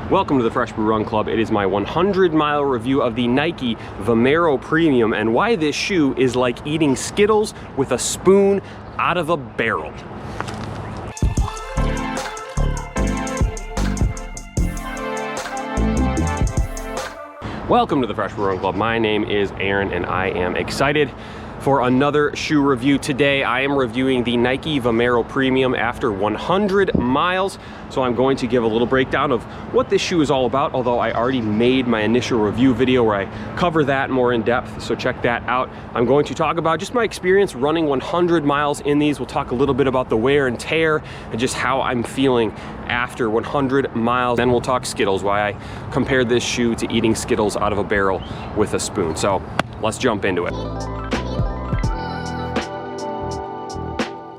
Welcome to the Fresh Brew Run Club. It is my 100-mile review of the Nike Vomero Premium and why this shoe is like eating Skittles with a spoon out of a barrel. Welcome to the Fresh Brew Run Club. My name is Aaron and I am excited for another shoe review. Today I am reviewing the Nike Vomero Premium after 100 miles. So I'm going to give a little breakdown of what this shoe is all about, although I already made my initial review video where I cover that more in depth, so check that out. I'm going to talk about just my experience running 100 miles in these. We'll talk a little bit about the wear and tear and just how I'm feeling after 100 miles. Then we'll talk Skittles, why I compared this shoe to eating Skittles out of a barrel with a spoon. So let's jump into it.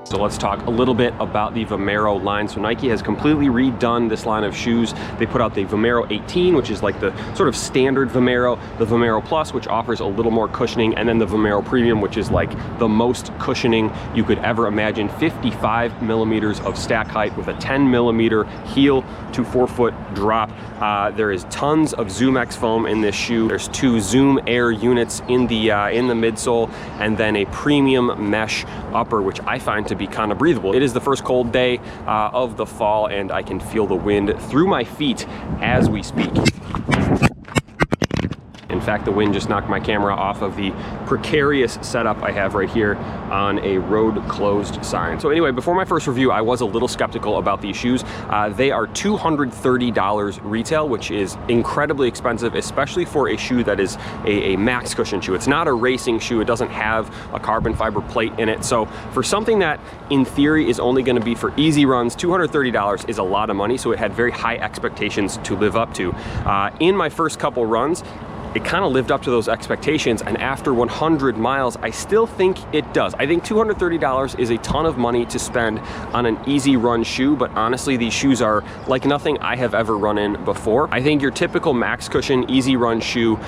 So let's talk a little bit about the Vomero line. So Nike has completely redone this line of shoes. They put out the Vomero 18, which is like the sort of standard Vomero, the Vomero Plus, which offers a little more cushioning, and then the Vomero Premium, which is like the most cushioning you could ever imagine. 55 millimeters of stack height with a 10 millimeter heel to forefoot drop. There is tons of ZoomX foam in this shoe. There's 2 Zoom Air units in the midsole, and then a premium mesh upper, which I find to be kind of breathable. It is the first cold day of the fall, and I can feel the wind through my feet as we speak. In fact, the wind just knocked my camera off of the precarious setup I have right here on a road closed sign. So anyway, before my first review, I was a little skeptical about these shoes. They are $230 retail, which is incredibly expensive, especially for a shoe that is a max cushion shoe. It's not a racing shoe. It doesn't have a carbon fiber plate in it. So for something that in theory is only going to be for easy runs, $230 is a lot of money. So it had very high expectations to live up to. In my first couple runs, it kind of lived up to those expectations, and after 100 miles, I still think it does. I think $230 is a ton of money to spend on an easy run shoe, but honestly, these shoes are like nothing I have ever run in before. I think your typical max cushion, easy run shoe,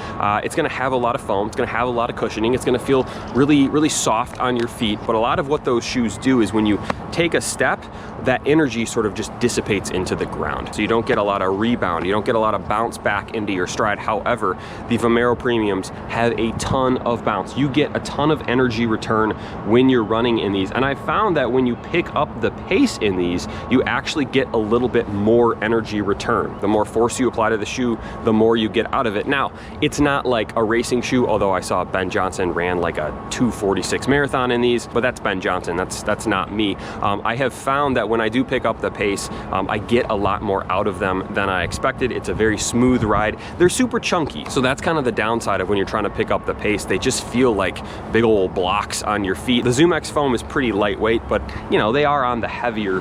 it's gonna have a lot of foam, it's gonna have a lot of cushioning, it's gonna feel really, really soft on your feet, but a lot of what those shoes do is when you take a step, that energy sort of just dissipates into the ground. So you don't get a lot of rebound, you don't get a lot of bounce back into your stride. However, the Vomero Premiums have a ton of bounce. You get a ton of energy return when you're running in these. And I found that when you pick up the pace in these, you actually get a little bit more energy return. The more force you apply to the shoe, the more you get out of it. Now, it's not like a racing shoe, although I saw Ben Johnson ran like a 2:46 marathon in these, but that's Ben Johnson, that's not me. I have found that when I do pick up the pace, I get a lot more out of them than I expected. It's a very smooth ride. They're super chunky, so that's kind of the downside of when you're trying to pick up the pace. They just feel like big old blocks on your feet. The ZoomX foam is pretty lightweight, but you know, they are on the heavier.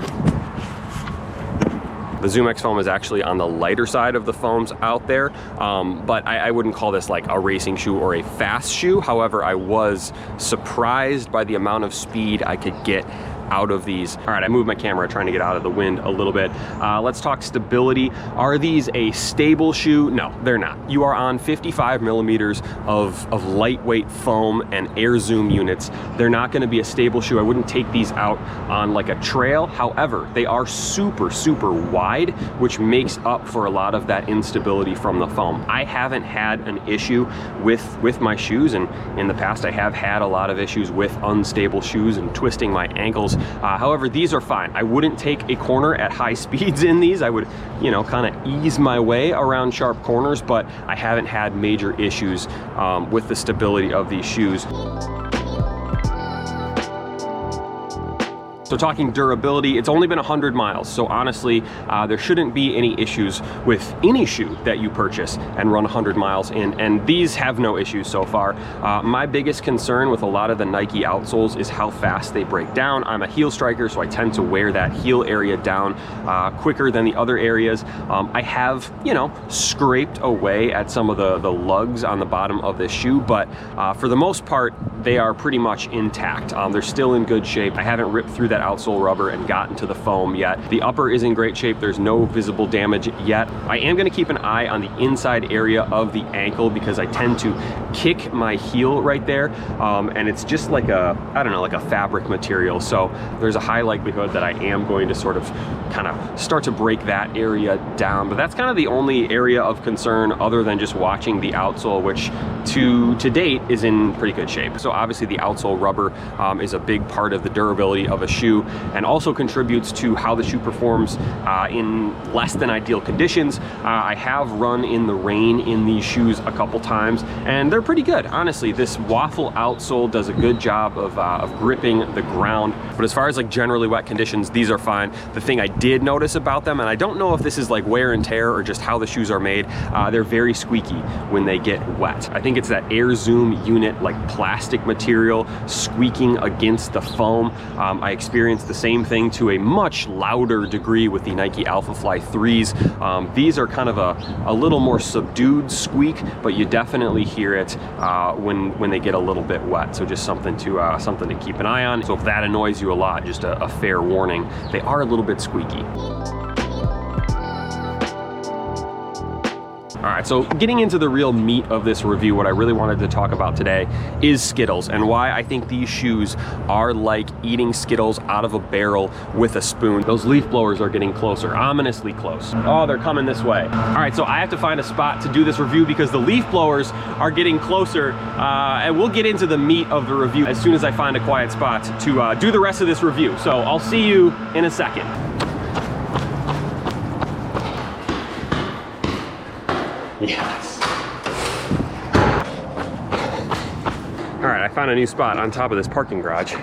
The ZoomX foam is actually on the lighter side of the foams out there, but I wouldn't call this like a racing shoe or a fast shoe. However, I was surprised by the amount of speed I could get out of these. All right, I moved my camera trying to get out of the wind a little bit. Let's talk stability. Are these a stable shoe? No, they're not. You are on 55 millimeters of lightweight foam and air zoom units. They're not gonna be a stable shoe. I wouldn't take these out on like a trail. However, they are super, super wide, which makes up for a lot of that instability from the foam. I haven't had an issue with my shoes, and in the past I have had a lot of issues with unstable shoes and twisting my ankles. However, these are fine. I wouldn't take a corner at high speeds in these. I would, you know, kind of ease my way around sharp corners, but I haven't had major issues with the stability of these shoes. So talking durability, it's only been 100 miles. So honestly, there shouldn't be any issues with any shoe that you purchase and run 100 miles in, and these have no issues so far. My biggest concern with a lot of the Nike outsoles is how fast they break down. I'm a heel striker, so I tend to wear that heel area down quicker than the other areas. I have, you know, scraped away at some of the lugs on the bottom of this shoe, but for the most part, they are pretty much intact. They're still in good shape. I haven't ripped through that that outsole rubber and gotten to the foam yet. The upper is in great shape. There's no visible damage yet. I am gonna keep an eye on the inside area of the ankle because I tend to kick my heel right there, and it's just like a, I don't know, like a fabric material. So there's a high likelihood that I am going to sort of kind of start to break that area down. But that's kind of the only area of concern other than just watching the outsole, which to date is in pretty good shape. So obviously the outsole rubber is a big part of the durability of a shoe and also contributes to how the shoe performs in less than ideal conditions. I have run in the rain in these shoes a couple times and they're pretty good. Honestly, this waffle outsole does a good job of gripping the ground. But as far as like generally wet conditions, these are fine. The thing I did notice about them, and I don't know if this is like wear and tear or just how the shoes are made, they're very squeaky when they get wet. I think it's that Air Zoom unit like plastic material squeaking against the foam. I experienced the same thing to a much louder degree with the Nike Alpha Fly 3s. These are kind of a little more subdued squeak, but you definitely hear it when they get a little bit wet. So just something to keep an eye on. So if that annoys you a lot, just a fair warning. They are a little bit squeaky. All right, so getting into the real meat of this review, what I really wanted to talk about today is Skittles and why I think these shoes are like eating Skittles out of a barrel with a spoon. Those leaf blowers are getting closer, ominously close. Oh, they're coming this way. All right, so I have to find a spot to do this review because the leaf blowers are getting closer, and we'll get into the meat of the review as soon as I find a quiet spot to do the rest of this review. So I'll see you in a second. Yes. All right, I found a new spot on top of this parking garage.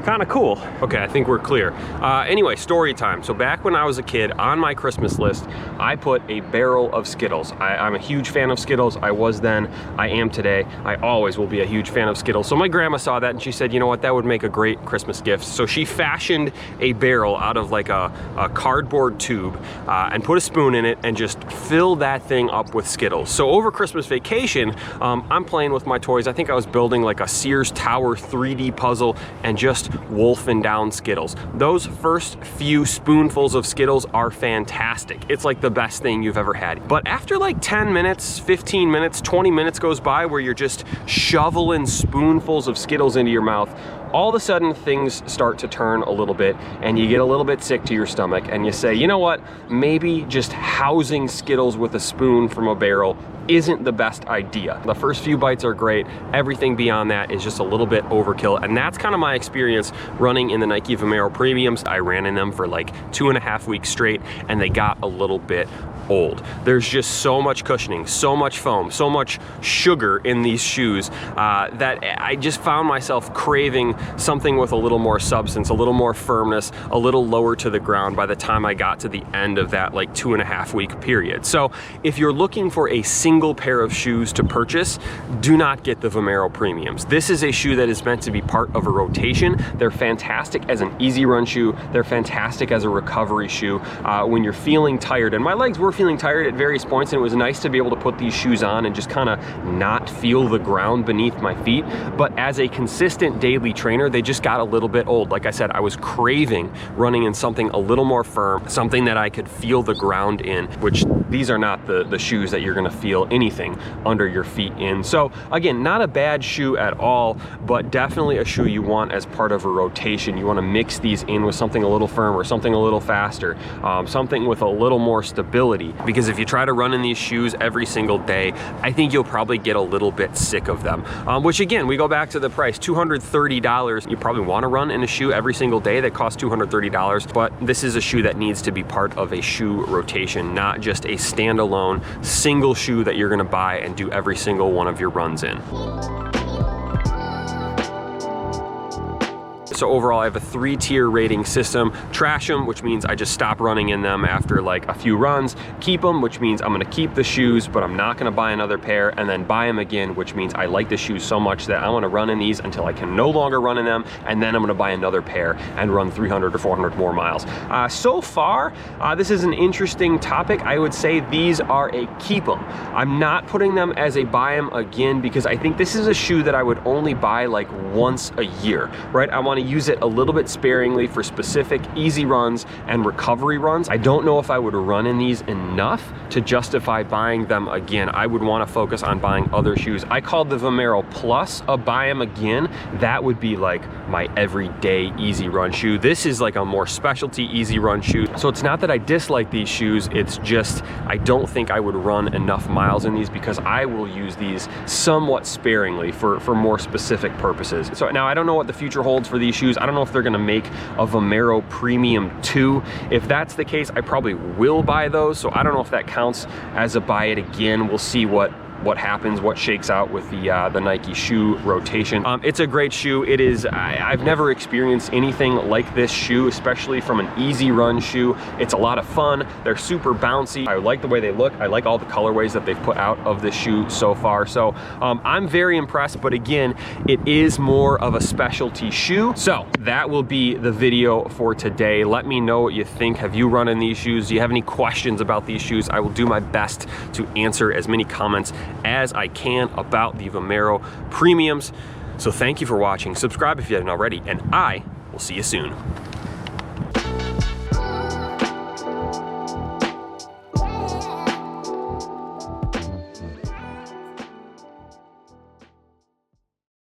Kind of cool. Okay, I think we're clear. Anyway, story time. So back when I was a kid, on my Christmas list, I put a barrel of Skittles. I'm a huge fan of Skittles. I was then, I am today. I always will be a huge fan of Skittles. So my grandma saw that and she said, you know what, that would make a great Christmas gift. So she fashioned a barrel out of like a cardboard tube and put a spoon in it and just filled that thing up with Skittles. So over Christmas vacation, I'm playing with my toys. I think I was building like a Sears Tower 3D puzzle and just wolfing down Skittles. Those first few spoonfuls of Skittles are fantastic. It's like the best thing you've ever had. But after like 10 minutes, 15 minutes, 20 minutes goes by where you're just shoveling spoonfuls of Skittles into your mouth, all of a sudden things start to turn a little bit and you get a little bit sick to your stomach and you say, you know what, maybe just housing Skittles with a spoon from a barrel isn't the best idea. The first few bites are great. Everything beyond that is just a little bit overkill. And that's kind of my experience running in the Nike Vomero Premiums. I ran in them for like 2.5 weeks straight and they got a little bit old. There's just so much cushioning, so much foam, so much sugar in these shoes that I just found myself craving something with a little more substance, a little more firmness, a little lower to the ground by the time I got to the end of that like 2.5 week period. So if you're looking for a single pair of shoes to purchase, do not get the Vomero Premiums. This is a shoe that is meant to be part of a rotation. They're fantastic as an easy run shoe. They're fantastic as a recovery shoe when you're feeling tired. And my legs were feeling tired at various points and it was nice to be able to put these shoes on and just kind of not feel the ground beneath my feet. But as a consistent daily trainer, they just got a little bit old. Like I said, I was craving running in something a little more firm, something that I could feel the ground in, which these are not the shoes that you're gonna feel anything under your feet in. So again, not a bad shoe at all, but definitely a shoe you want as part of a rotation. You wanna mix these in with something a little firmer, something a little faster, something with a little more stability. Because if you try to run in these shoes every single day, I think you'll probably get a little bit sick of them. Which again, we go back to the price, $230. You probably wanna run in a shoe every single day that costs $230, but this is a shoe that needs to be part of a shoe rotation, not just a standalone single shoe that you're gonna buy and do every single one of your runs in. So overall, I have a 3-tier rating system. Trash them, which means I just stop running in them after like a few runs. Keep them, which means I'm gonna keep the shoes, but I'm not gonna buy another pair, and then buy them again, which means I like the shoes so much that I wanna run in these until I can no longer run in them, and then I'm gonna buy another pair and run 300 or 400 more miles. So far, this is an interesting topic. I would say these are a keep them. I'm not putting them as a buy them again because I think this is a shoe that I would only buy like once a year, right? I wanna use it a little bit sparingly for specific easy runs and recovery runs. I don't know if I would run in these enough to justify buying them again. I would want to focus on buying other shoes. I called the Vomero Plus a buy them again. That would be like my everyday easy run shoe. This is like a more specialty easy run shoe. So it's not that I dislike these shoes, it's just I don't think I would run enough miles in these because I will use these somewhat sparingly for more specific purposes. So now I don't know what the future holds for these shoes. I don't know if they're gonna make a Vomero Premium 2. If that's the case, I probably will buy those. So I don't know if that counts as a buy it again. We'll see what happens, what shakes out with the Nike shoe rotation. It's a great shoe. It is, I've never experienced anything like this shoe, especially from an easy run shoe. It's a lot of fun. They're super bouncy. I like the way they look. I like all the colorways that they've put out of this shoe so far. So I'm very impressed, but again, it is more of a specialty shoe. So that will be the video for today. Let me know what you think. Have you run in these shoes? Do you have any questions about these shoes? I will do my best to answer as many comments as I can about the Vomero Premiums. So thank you for watching. Subscribe if you haven't already, and I will see you soon.